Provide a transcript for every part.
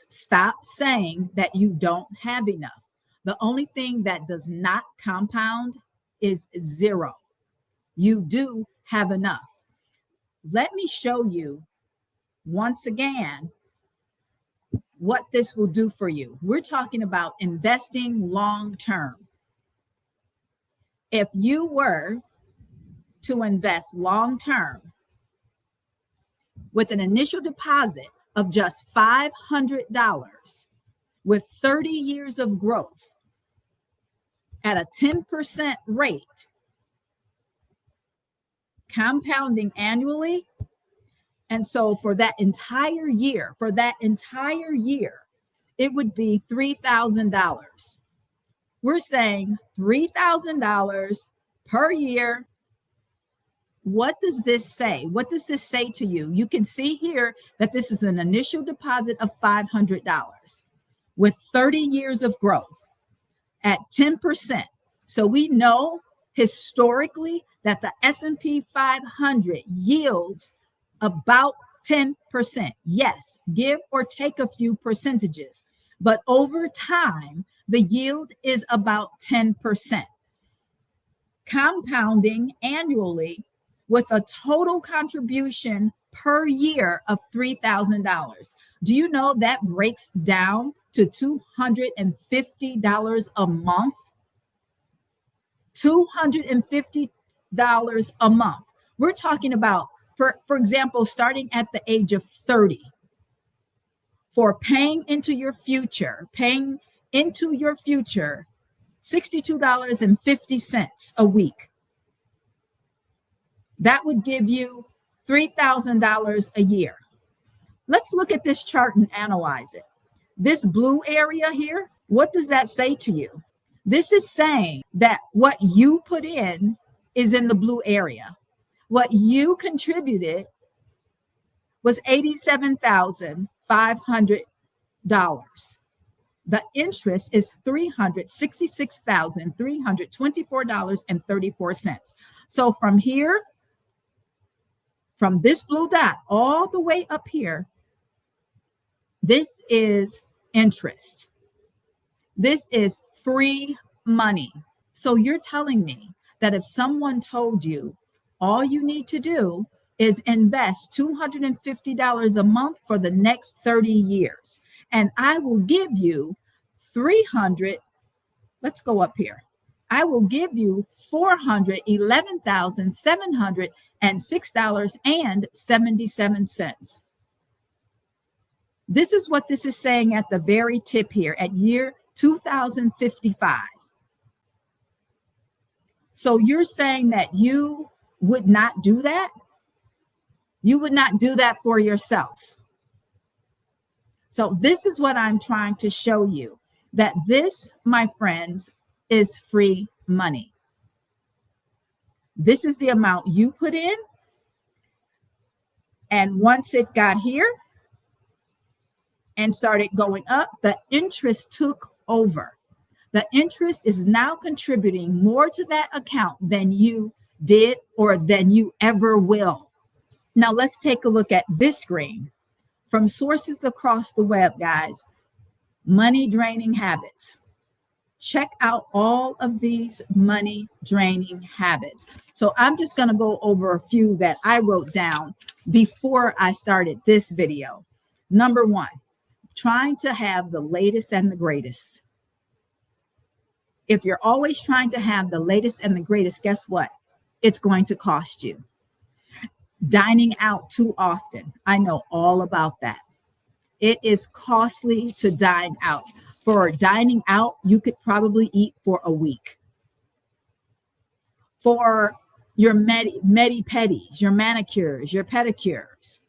Stop saying that you don't have enough. The only thing that does not compound is zero. You do have enough. Let me show you once again what this will do for you. We're talking about investing long term. If you were to invest long term with an initial deposit of just $500 with 30 years of growth at a 10% rate, compounding annually. And so for that entire year, it would be $3,000. We're saying $3,000 per year. What does this say? What does this say to you? You can see here that this is an initial deposit of $500 with 30 years of growth at 10%. So we know historically that the S&P 500 yields about 10%. Yes, give or take a few percentages, but over time, the yield is about 10%. Compounding annually with a total contribution per year of $3,000. Do you know that breaks down to $250 a month? $250 a month. We're talking about, for example, starting at the age of 30, for paying into your future, $62.50 a week. That would give you $3,000 a year. Let's look at this chart and analyze it. This blue area here, what does that say to you? This is saying that what you put in is in the blue area. What you contributed was $87,500. The interest is $366,324.34. So from here, from this blue dot all the way up here, this is interest. This is free money. So you're telling me that if someone told you all you need to do is invest $250 a month for the next 30 years, and I will give you 300, let's go up here. I will give you $411,706.77. This is what this is saying at the very tip here at year 2055. So you're saying that you would not do that? You would not do that for yourself. So this is what I'm trying to show you, that this, my friends, is free money. This is the amount you put in. And once it got here and started going up, the interest took over. The interest is now contributing more to that account than you did or than you ever will. Now let's take a look at this screen. From sources across the web, guys, money draining habits. Check out all of these money draining habits. So I'm just going to go over a few that I wrote down before I started this video. Number one, trying to have the latest and the greatest. If you're always trying to have the latest and the greatest, guess what? It's going to cost you. Dining out too often. I know all about that. It is costly to dine out. For dining out, you could probably eat for a week. For your medi-pedis, your manicures, your pedicures,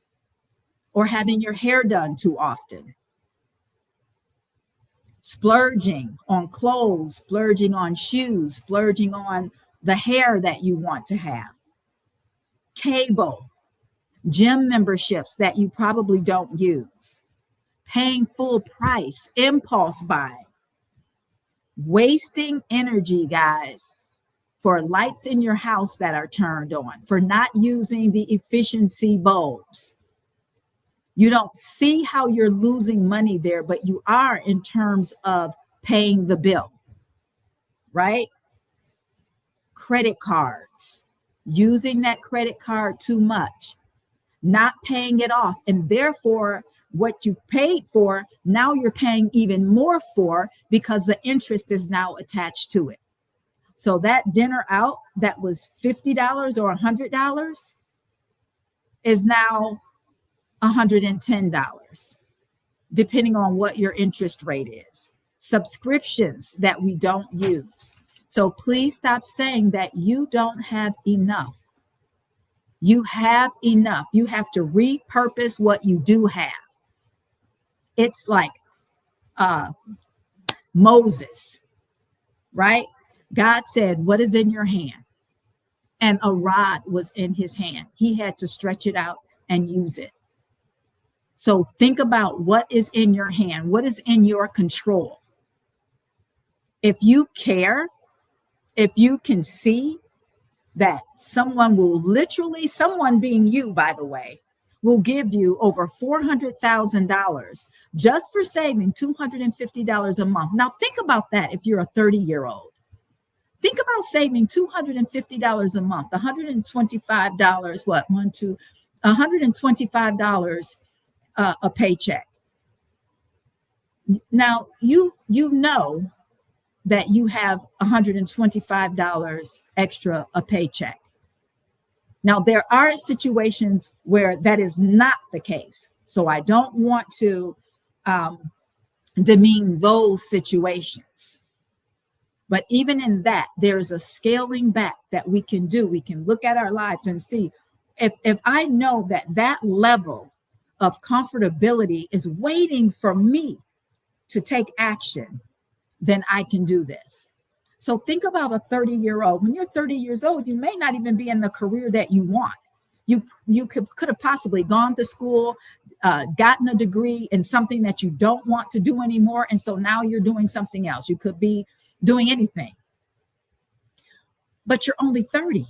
or having your hair done too often. Splurging on clothes, splurging on shoes, splurging on the hair that you want to have. Cable, gym memberships that you probably don't use. Paying full price, impulse buying. Wasting energy, guys, for lights in your house that are turned on, for not using the efficiency bulbs. You don't see how you're losing money there, but you are in terms of paying the bill, right? Credit cards, using that credit card too much, not paying it off. And therefore, what you paid for, now you're paying even more for because the interest is now attached to it. So that dinner out that was $50 or $100 is now $110, depending on what your interest rate is. Subscriptions that we don't use. So please stop saying that you don't have enough. You have enough. You have to repurpose what you do have. It's like Moses, right? God said, "What is in your hand?" And a rod was in his hand. He had to stretch it out and use it. So think about what is in your hand, what is in your control. If you care, if you can see that someone will literally, someone being you, by the way, will give you over $400,000 just for saving $250 a month. Now think about that if you're a 30-year-old. Think about saving $250 a month, $125, what, $125 a paycheck. Now, you know that you have $125 extra a paycheck. Now, there are situations where that is not the case. So I don't want to demean those situations. But even in that, there's a scaling back that we can do. We can look at our lives and see if I know that that level of comfortability is waiting for me to take action, then I can do this. So think about a 30-year-old. When you're 30 years old, you may not even be in the career that you want. You could have possibly gone to school, gotten a degree in something that you don't want to do anymore. And so now you're doing something else. You could be doing anything. But you're only 30.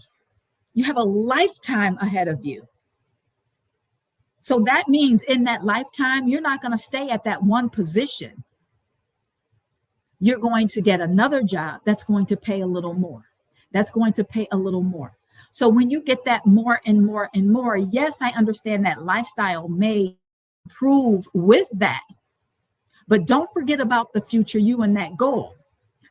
You have a lifetime ahead of you. So that means in that lifetime, you're not going to stay at that one position. You're going to get another job that's going to pay a little more. That's going to pay a little more. So when you get that more and more and more, yes, I understand that lifestyle may improve with that. But don't forget about the future you and that goal.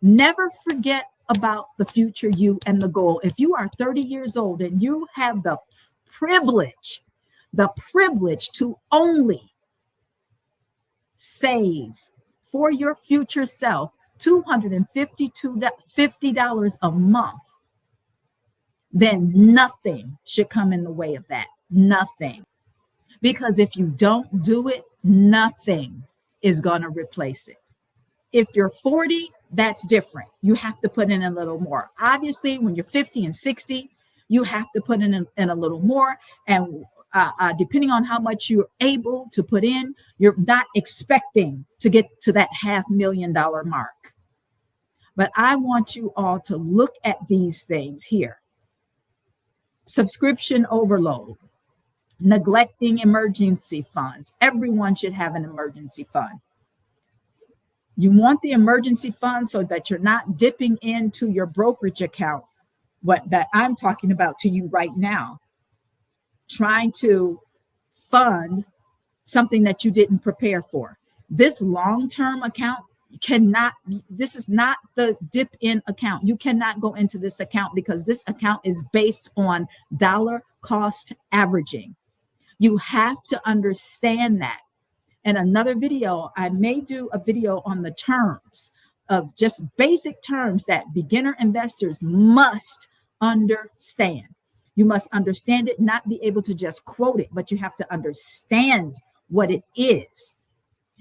Never forget about the future you and the goal. If you are 30 years old and you have the privilege to only save for your future self $250 a month, then nothing should come in the way of that. Nothing. Because if you don't do it, nothing is going to replace it. If you're 40, that's different. You have to put in a little more. Obviously, when you're 50 and 60, you have to put in a little more. And depending on how much you're able to put in, you're not expecting to get to that $500,000 mark. But I want you all to look at these things here. Subscription overload, neglecting emergency funds. Everyone should have an emergency fund. You want the emergency fund so that you're not dipping into your brokerage account, what that I'm talking about to you right now, trying to fund something that you didn't prepare for. This long-term account this is not the dip in account. You cannot go into this account because this account is based on dollar cost averaging. You have to understand that. In another video, I may do a video on the terms of just basic terms that beginner investors must understand. You must understand it, not be able to just quote it, but you have to understand what it is.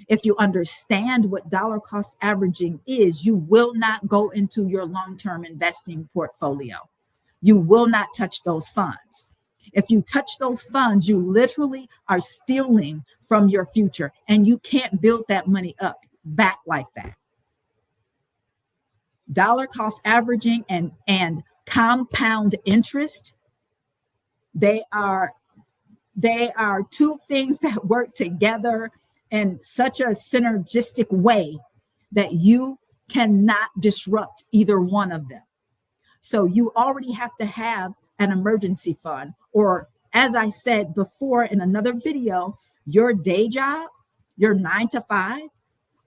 If you understand what dollar cost averaging is, you will not go into your long-term investing portfolio. You will not touch those funds. If you touch those funds, you literally are stealing from your future, and you can't build that money up back like that. Dollar cost averaging and compound interest, they are They are two things that work together in such a synergistic way that you cannot disrupt either one of them. So you already have to have an emergency fund, or as I said before in another video, your day job, your 9 to 5,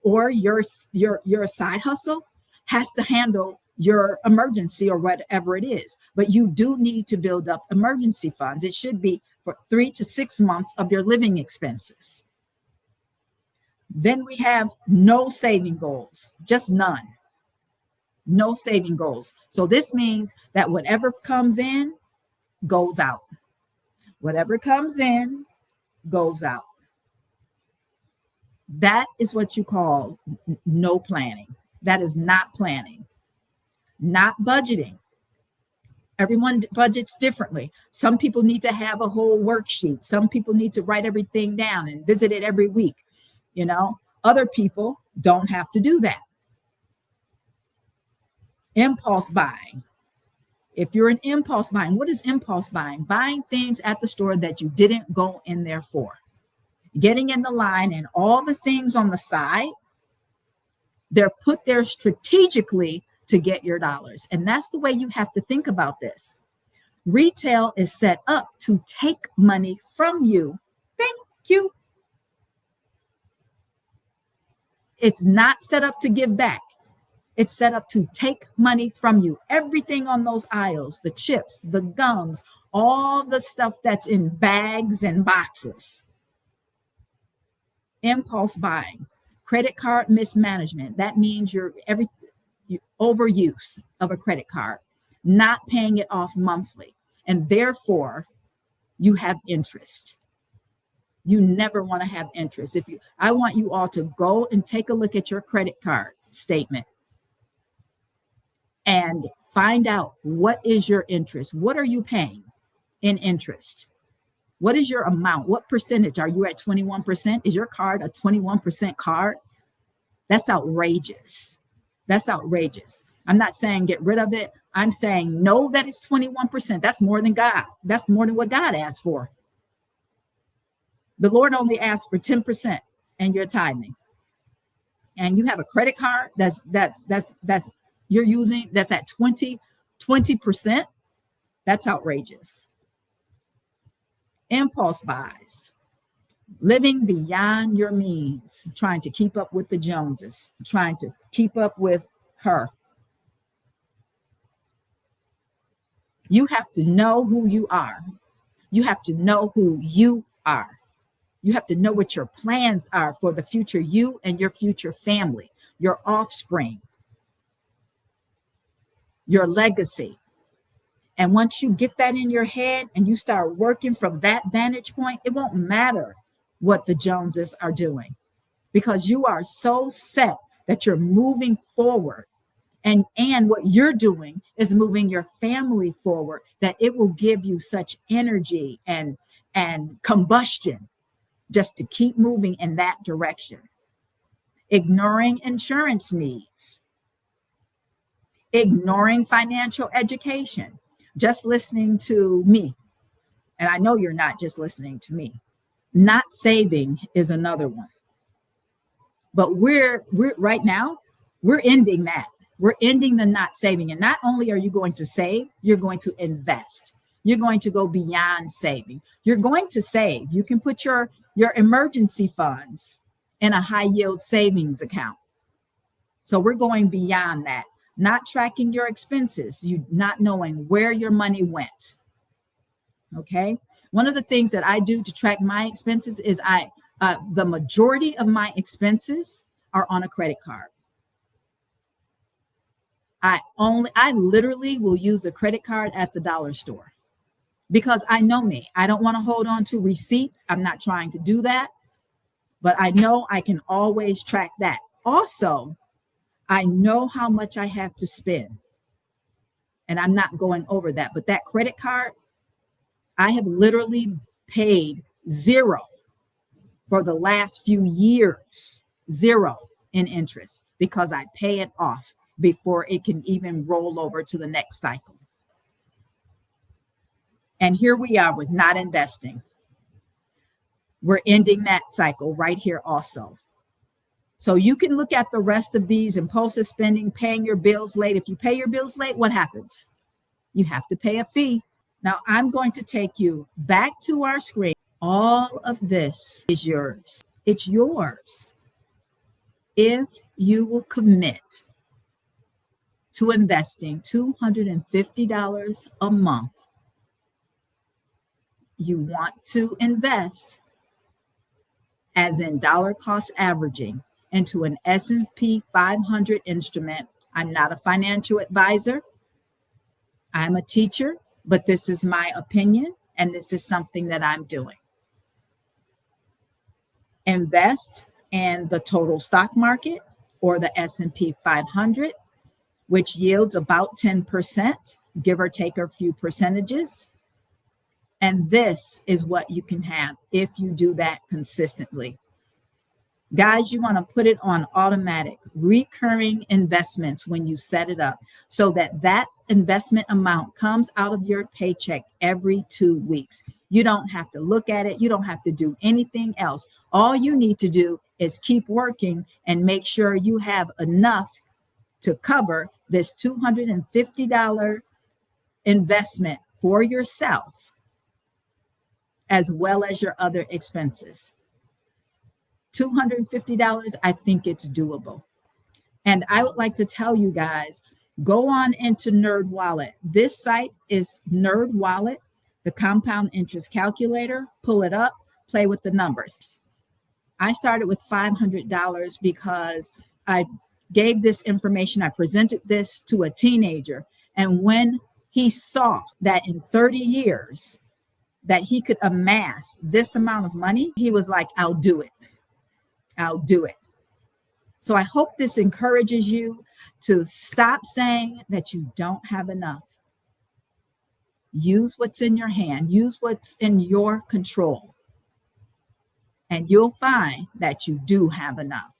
or your side hustle has to handle your emergency or whatever it is. But you do need to build up emergency funds. It should be for 3 to 6 months of your living expenses. Then we have no saving goals, just none. No saving goals. So this means that whatever comes in goes out. Whatever comes in goes out. That is what you call no planning. That is not planning, not budgeting. Everyone budgets differently. Some people need to have a whole worksheet. Some people need to write everything down and visit it every week. You know, other people don't have to do that. Impulse buying. If you're an impulse buying, what is impulse buying? Buying things at the store that you didn't go in there for. Getting in the line and all the things on the side, they're put there strategically to get your dollars. And that's the way you have to think about this. Retail is set up to take money from you. Thank you. It's not set up to give back. It's set up to take money from you. Everything on those aisles, the chips, the gums, all the stuff that's in bags and boxes. Impulse buying, credit card mismanagement. That means your overuse of a credit card, not paying it off monthly, and therefore you have interest. You never want to have interest. I want you all to go and take a look at your credit card statement and find out what is your interest. What are you paying in interest? What is your amount? What percentage? Are you at 21%? Is your card a 21% card? That's outrageous. That's outrageous. I'm not saying get rid of it. I'm saying know that it's 21%. That's more than God. That's more than what God asked for. The Lord only asked for 10% and you're tithing. And you have a credit card that's you're using that's at 20%. That's outrageous. Impulse buys, living beyond your means, trying to keep up with the Joneses, trying to keep up with her. You have to know who you are. You have to know who you are. You have to know what your plans are for the future you and your future family, your offspring, your legacy. And once you get that in your head and you start working from that vantage point, it won't matter what the Joneses are doing because you are so set that you're moving forward. And what you're doing is moving your family forward, that it will give you such energy and combustion just to keep moving in that direction. Ignoring insurance needs. Ignoring financial education. Just listening to me. And I know you're not just listening to me. Not saving is another one. But we're right now, we're ending that. We're ending the not saving. And not only are you going to save, you're going to invest. You're going to go beyond saving. You're going to save. You can put your emergency funds in a high yield savings account. So we're going beyond that. Not tracking your expenses, you not knowing where your money went. Okay. One of the things that I do to track my expenses is the majority of my expenses are on a credit card. I literally will use a credit card at the dollar store because I know me. I don't want to hold on to receipts. I'm not trying to do that, but I know I can always track that. Also, I know how much I have to spend, and I'm not going over that. But that credit card, I have literally paid zero for the last few years, zero in interest, because I pay it off before it can even roll over to the next cycle. And here we are with not investing. We're ending that cycle right here also. So you can look at the rest of these: impulsive spending, paying your bills late. If you pay your bills late, what happens? You have to pay a fee. Now I'm going to take you back to our screen. All of this is yours. It's yours if you will commit to investing $250 a month. You want to invest, as in dollar cost averaging, into an S&P 500 instrument. I'm not a financial advisor. I'm a teacher, but this is my opinion, and this is something that I'm doing. Invest in the total stock market or the S&P 500, which yields about 10%, give or take a few percentages. And this is what you can have if you do that consistently. Guys, you want to put it on automatic, recurring investments when you set it up, so that that investment amount comes out of your paycheck every 2 weeks. You don't have to look at it. You don't have to do anything else. All you need to do is keep working and make sure you have enough to cover this $250 investment for yourself, as well as your other expenses. $250, I think it's doable. And I would like to tell you guys, go on into Nerd Wallet. This site is Nerd Wallet, the compound interest calculator. Pull it up, play with the numbers. I started with $500 because I gave this information, I presented this to a teenager. And when he saw that in 30 years that he could amass this amount of money, he was like, I'll do it. I'll do it. So I hope this encourages you to stop saying that you don't have enough. Use what's in your hand, use what's in your control, and you'll find that you do have enough.